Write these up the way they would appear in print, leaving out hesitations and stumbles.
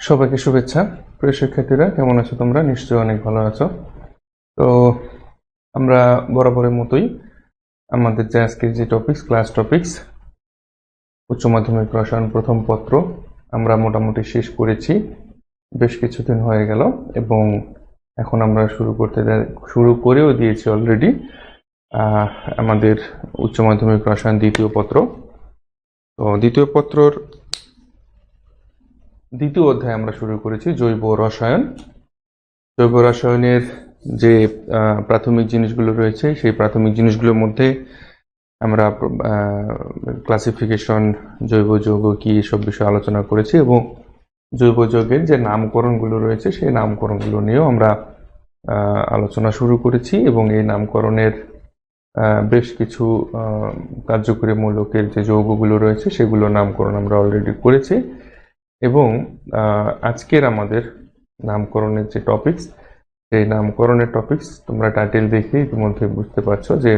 সবাইকে শুভেচ্ছা। প্রিয় শিক্ষার্থীরা, কেমন আছো তোমরা? নিশ্চয়ই অনেক ভালো আছো। তো আমরা বরাবরের মতোই আমাদের যে আজকের যে টপিকস, ক্লাস টপিকস, উচ্চ মাধ্যমিক রসায়ন প্রথম পত্র আমরা মোটামুটি শেষ করেছি, বেশ কিছুদিন হয়ে গেল, এবং এখন আমরা শুরু করেও দিয়েছি অলরেডি আমাদের উচ্চ মাধ্যমিক রসায়ন দ্বিতীয় পত্র। তো দ্বিতীয় পত্রর দ্বিতীয় অধ্যায় আমরা শুরু করেছি জৈব রসায়ন। জৈব রসায়নের যে প্রাথমিক জিনিসগুলো রয়েছে, সেই প্রাথমিক জিনিসগুলোর মধ্যে আমরা ক্লাসিফিকেশন, জৈব যৌগ কি, এসব বিষয়ে আলোচনা করেছি, এবং জৈব যৌগের যে নামকরণগুলো রয়েছে সেই নামকরণগুলো নিয়েও আমরা আলোচনা শুরু করেছি, এবং এই নামকরণের বেশ কিছু কার্যকরী মূলকের যে যৌগগুলো রয়েছে সেগুলোর নামকরণ আমরা অলরেডি করেছি। এবং আজকের আমাদের নামকরণের যে টপিকস, সেই নামকরণের টপিকস তোমরা টাইটেল দেখে ইতিমধ্যে বুঝতে পারছো যে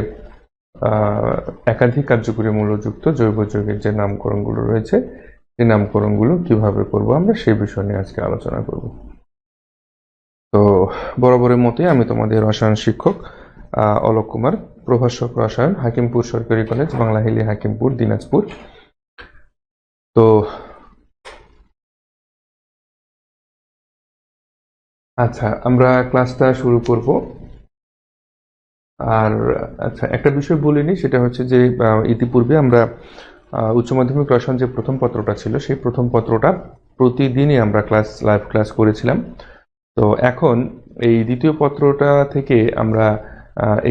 একাধিক কার্যকরী মূল্যযুক্ত জৈব যৌগের যে নামকরণগুলো রয়েছে সেই নামকরণগুলো কিভাবে করব আমরা সেই বিষয় নিয়ে আজকে আলোচনা করব। তো বরাবরের মতোই আমি তোমাদের রসায়ন শিক্ষক অলোক কুমার, প্রভাষক রসায়ন, হাকিমপুর সরকারি কলেজ, বাংলাহিলি, হাকিমপুর, দিনাজপুর। তো আচ্ছা, আমরা ক্লাসটা শুরু করব। আর আচ্ছা, একটা বিষয় বলিনি, সেটা হচ্ছে যে ইতিপূর্বে আমরা উচ্চ মাধ্যমিক রসায়ন যে প্রথম পত্রটা ছিল সেই প্রথম পত্রটা প্রতিদিনই আমরা লাইভ ক্লাস করেছিলাম। তো এখন এই দ্বিতীয় পত্রটা থেকে আমরা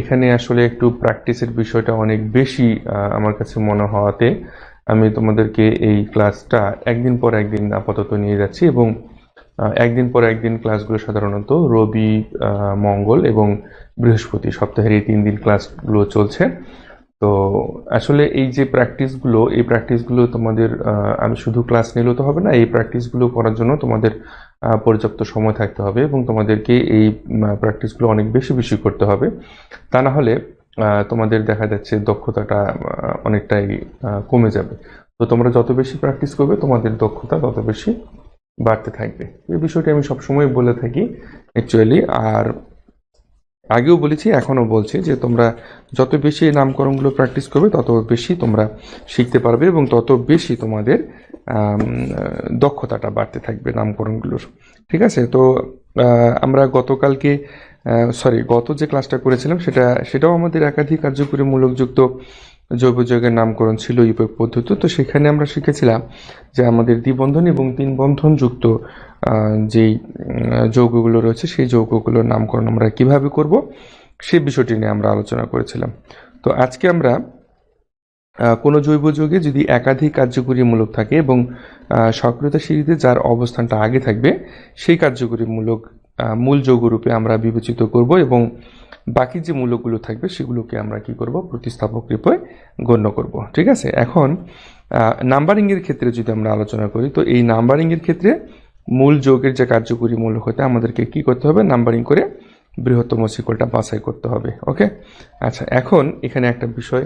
এখানে আসলে একটু প্র্যাকটিসের বিষয়টা অনেক বেশি আমার কাছে মনে হওয়াতে আমি তোমাদেরকে এই ক্লাসটা একদিন পর একদিন আপাতত নিয়ে যাচ্ছি, এবং একদিন পর একদিন ক্লাসগুলো সাধারণত রবি, মঙ্গল এবং বৃহস্পতি, সপ্তাহের এই 3 দিন ক্লাসগুলো চলছে। তো আসলে এই যে প্র্যাকটিসগুলো তোমাদের আমি শুধু ক্লাস নিলেও তো হবে না, এই প্র্যাকটিসগুলো করার জন্য তোমাদের পর্যাপ্ত সময় থাকতে হবে, এবং তোমাদেরকে এই প্র্যাকটিসগুলো অনেক বেশি বেশি করতে হবে। তা না হলে তোমাদের দেখা যাচ্ছে দক্ষতাটা অনেকটাই কমে যাবে। তো তোমরা যত বেশি প্র্যাকটিস করবে তোমাদের দক্ষতা তত বেশি বাড়তে থাকবে। এই বিষয়টি আমি সবসময় বলে থাকি অ্যাকচুয়ালি, আর আগেও বলেছি, এখনও বলছি যে তোমরা যত বেশি এই নামকরণগুলো প্র্যাকটিস করবে তত বেশি তোমরা শিখতে পারবে, এবং তত বেশি তোমাদের দক্ষতাটা বাড়তে থাকবে নামকরণগুলোর। ঠিক আছে? তো আমরা গত যে ক্লাসটা করেছিলাম সেটাও আমাদের একাধিক কার্যকরী মূলকযুক্ত জৈব যৌগের নামকরণ ছিল ইউপ্যাক পদ্ধতি। তো সেখানে আমরা শিখেছিলাম যে আমাদের দ্বিবন্ধন এবং 3 বন্ধন যুক্ত যেই যৌগগুলো রয়েছে সেই যৌগগুলোর নামকরণ আমরা কিভাবে করব সেই বিষয়টি নিয়ে আমরা আলোচনা করেছিলাম। তো আজকে আমরা কোনো জৈব যৌগে যদি একাধিক কার্যকরী মূলক থাকে এবং সক্রিয়তা সিঁড়িতে যার অবস্থানটা আগে থাকবে সেই কার্যকরী মূলক মূল যৌগরূপে আমরা বিবেচিত করব, এবং বাকি যে মূলকগুলো থাকবে সেগুলোকে আমরা কি করব, প্রতিস্থাপক রূপে গণ্য করব। ঠিক আছে? এখন নাম্বারিংয়ের ক্ষেত্রে যদি আমরা আলোচনা করি, তো এই নাম্বারিংয়ের ক্ষেত্রে মূল যৌগের যে কার্যকরী মূলক হতে আমাদেরকে কি করতে হবে, নাম্বারিং করে বৃহত্তম শিকলটা বাছাই করতে হবে। ওকে? আচ্ছা, এখন এখানে একটা বিষয়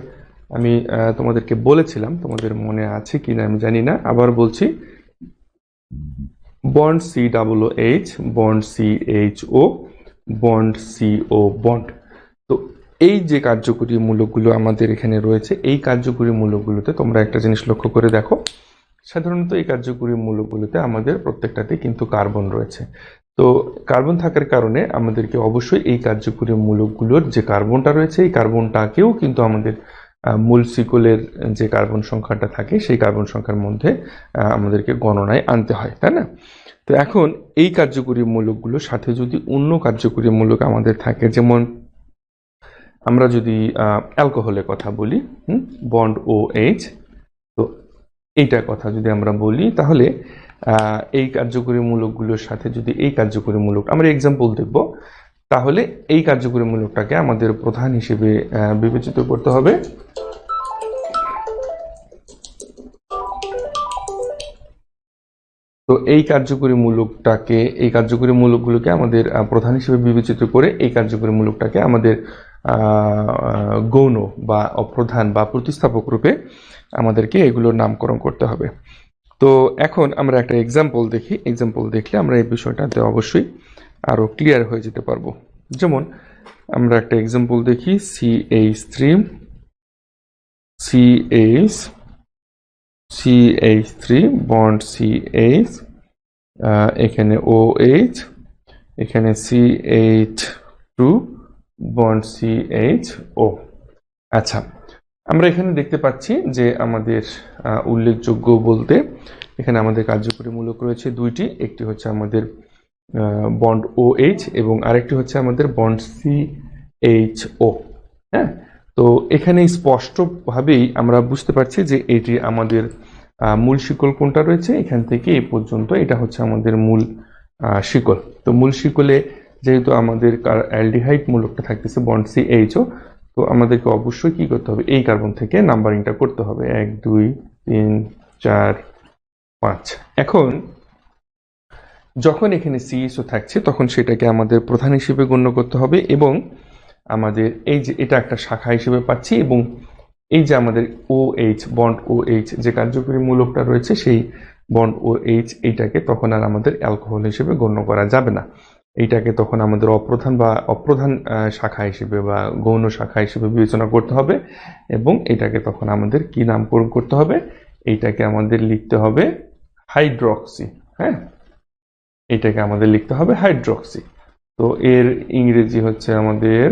আমি তোমাদেরকে বলেছিলাম, তোমাদের মনে আছে কিনা আমি জানি না, আবার বলছি। Bond COOH, bond CHO, bond CO bond. তো এই যে কার্যকরী মূলকগুলো আমাদের এখানে রয়েছে, এই কার্যকরী মূলকগুলোতে তোমরা একটা জিনিস লক্ষ্য করে দেখো, সাধারণত এই কার্যকরী মূলকগুলোতে আমাদের প্রত্যেকটাতে কিন্তু কার্বন রয়েছে। তো কার্বন থাকার কারণে আমাদেরকে অবশ্যই এই কার্যকরী মূলকগুলোর যে কার্বনটা রয়েছে এই কার্বনটাকেও কিন্তু আমাদের মূল শিকলের যে কার্বন সংখ্যাটা থাকে সেই কার্বন সংখ্যার মধ্যে আমাদেরকে গণনায় আনতে হয়, তাই না? তো এখন এই কার্যকরী মূলকগুলোর সাথে যদি অন্য কার্যকরী মূলক আমাদের থাকে, যেমন আমরা যদি অ্যালকোহলের কথা বলি, বন্ড OH, তো এইটার কথা যদি আমরা বলি, তাহলে এই কার্যকরী মূলকগুলোর সাথে যদি এই কার্যকরী মূলক আমরা এক্সাম্পল দেখব, তাহলে এই কার্যকরী মূলকটাকে আমাদের প্রধান হিসেবে বিবেচিত করতে হবে। তো এই কার্যকরী মূলকগুলোকে আমাদের প্রধান হিসেবে বিবেচিত করে এই কার্যকরী মূলকটাকে আমাদের গৌণ বা অপ্রধান বা প্রতিস্থাপক রূপে আমাদেরকে এগুলোর নামকরণ করতে হবে। তো এখন আমরা একটা এক্সাম্পল দেখি, এক্সাম্পল দেখলে আমরা এই বিষয়টাতে অবশ্যই আরো ক্লিয়ার হয়ে যেতে পারবো। যেমন আমরা একটা এক্সাম্পল দেখি, CH3 বন্ড CH, এখানে OH, এখানে CH2 বন্ড CHO। আচ্ছা, আমরা এখানে দেখতে পাচ্ছি যে আমাদের উল্লেখযোগ্য বলতে এখানে আমাদের কার্যকরী মূলক রয়েছে দুইটি, একটি হচ্ছে আমাদের বন্ড OH এবং আরেকটি হচ্ছে আমাদের বন্ড CHO। হ্যাঁ, তো এখানে স্পষ্টভাবেই আমরা বুঝতে পারছি যে এটি আমাদের মূল শিকল কোনটা রয়েছে, এখান থেকে এই পর্যন্ত এটা হচ্ছে আমাদের মূল শিকল। তো মূল শিকলে যেহেতু আমাদের অ্যালডিহাইড মূলকটা থাকতেছে বন্ড CHO, তো আমাদেরকে অবশ্যই কি করতে হবে, এই কার্বন থেকে নাম্বারিংটা করতে হবে 1 2 3 4 5। এখন যখন এখানে CHO থাকছে তখন সেটাকে আমাদের প্রধান হিসেবে গণ্য করতে হবে এবং আমাদের এই যে এটা একটা শাখা হিসেবে পাচ্ছি এবং এই যে আমাদের OH বন্ড OH যে কার্যকরী মূলকটা রয়েছে সেই বন্ড OH এইটাকে তখন আর আমাদের অ্যালকোহল হিসেবে গণ্য করা যাবে না, এইটাকে তখন আমাদের অপ্রধান শাখা হিসেবে বা গৌণ শাখা হিসেবে বিবেচনা করতে হবে এবং এটাকে তখন আমাদের কি নামকরণ করতে হবে, এইটাকে আমাদের লিখতে হবে হাইড্রক্সি। হ্যাঁ, এটাকে আমাদের লিখতে হবে হাইড্রক্সি। তো এর ইংরেজি হচ্ছে আমাদের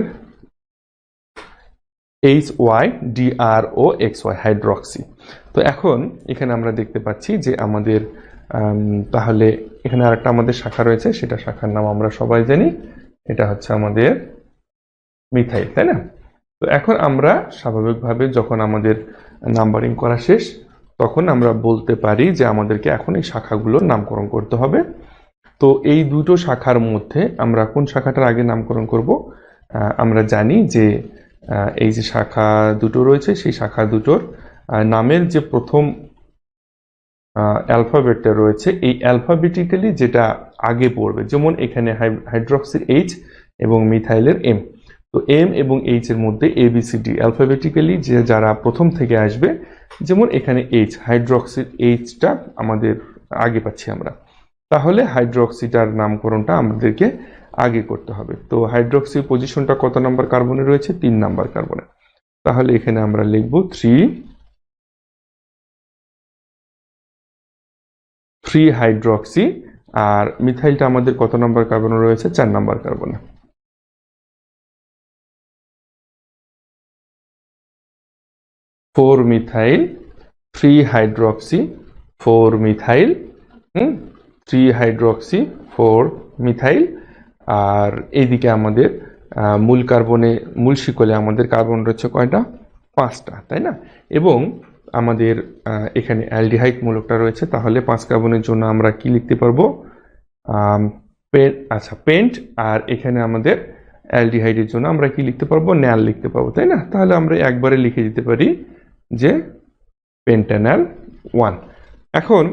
HYDROXY, হাইড্রক্সি। তো এখন এখানে আমরা দেখতে পাচ্ছি যে আমাদের তাহলে এখানে আরেকটা আমাদের শাখা রয়েছে, সেটা শাখার নাম আমরা সবাই জানি, এটা হচ্ছে আমাদের মিথাইল, তাই না? তো এখন আমরা স্বাভাবিকভাবে যখন আমাদের নাম্বারিং করা শেষ তখন আমরা বলতে পারি যে আমাদেরকে এখন এই শাখাগুলোর নামকরণ করতে হবে। তো এই দুটো শাখার মধ্যে আমরা কোন শাখাটার আগে নামকরণ করব? আমরা জানি যে এই যে শাখা দুটো রয়েছে সেই শাখা দুটোর নামের যে প্রথম অ্যালফাবেটটা রয়েছে এই অ্যালফাবেটিক্যালি যেটা আগে পড়বে, যেমন এখানে হাইড্রক্সির H এবং মিথাইলের M, তো M এবং H এর মধ্যে ABCD অ্যালফাবেটিক্যালি যে যারা প্রথম থেকে আসবে, যেমন এখানে H, হাইড্রক্সির Hটা আমাদের আগে পাচ্ছি আমরা, তাহলে হাইড্রক্সিটার নামকরণটা আমাদেরকে আগে করতে হবে। তো হাইড্রক্সির পজিশনটা কত নাম্বার কার্বনে রয়েছে? 3 নাম্বার কার্বনে, তাহলে এখানে আমরা লিখব 3 হাইড্রক্সি। আর মিথাইলটা আমাদের কত নাম্বার কার্বনে রয়েছে? 4 নাম্বার কার্বনে। Four methyl 3 hydroxy 4 methyl, 3 hydroxy 4 methyl. আর এইদিকে আমাদের মূল কার্বনে মূল শিকলে আমাদের কার্বন রয়েছে কয়টা? 5টা, তাই না? এবং আমাদের এখানে অ্যালডিহাইড মূলকটা রয়েছে, তাহলে 5 কার্বনের জন্য আমরা কি লিখতে পারবো? পেন্ট। আর এখানে আমাদের অ্যালডিহাইডের জন্য আমরা কি লিখতে পারবো? ন্যাল লিখতে পারবো, তাই না? তাহলে আমরা একবারে লিখে দিতে পারি যে পেন্টানল 1। এখন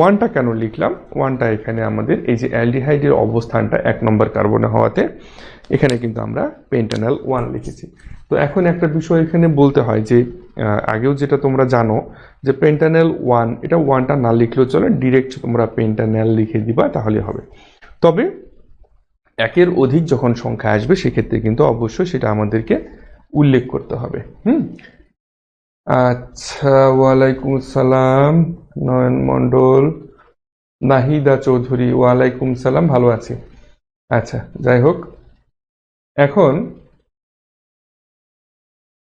1টা কেন লিখলাম? 1টা এখানে আমাদের এই যে অ্যালডিহাইডের অবস্থানটা 1 নম্বর কার্বনে হওয়াতে এখানে কিন্তু আমরা পেন্টানল 1 লিখেছি। তো এখন একটা বিষয় এখানে বলতে হয় যে আগেও যেটা তোমরা জানো যে পেন্টানল 1, এটা 1টা না লিখলেও চলে, ডিরেক্ট তোমরা পেন্টানল লিখে দিবা তাহলে হবে। তবে একের অধিক যখন সংখ্যা আসবে সেক্ষেত্রে কিন্তু অবশ্যই সেটা আমাদেরকে উল্লেখ করতে হবে। আচ্ছা, ওয়ালাইকুম আসসালাম নয়ন মণ্ডল, নাহিদা চৌধুরী, ওয়ালাইকুম সালাম, ভালো আছি। আচ্ছা, যাই হোক,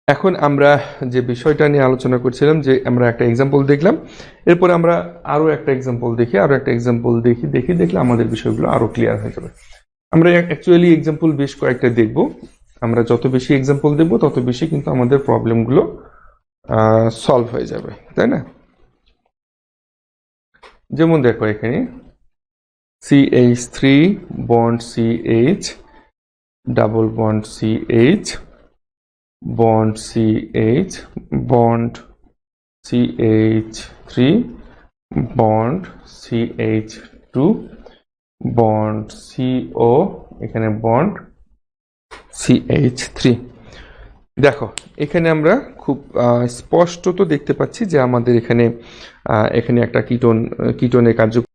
এখন আমরা যে বিষয়টা নিয়ে আলোচনা করছিলাম যে আমরা একটা এক্সাম্পল দেখলাম, এরপরে আমরা আরো একটা এক্সাম্পল দেখলে আমাদের বিষয়গুলো আরো ক্লিয়ার হয়ে যাবে। আমরা অ্যাকচুয়ালি এক্সাম্পল বেশ কয়েকটা দেখব, আমরা যত বেশি এক্সাম্পল দেখব তত বেশি কিন্তু আমাদের প্রবলেমগুলো সলভ হয়ে যাবে, তাই না? যেমন দেখো এখানে CH3 bond CH, double bond CH, bond CH, bond CH3, bond CH2, bond CO, এখানে বন্ড CH3। দেখো এখানে আমরা খুব স্পষ্টত দেখতে পাচ্ছি যে আমাদের এখানে একটা কীটনের কার্যক্রম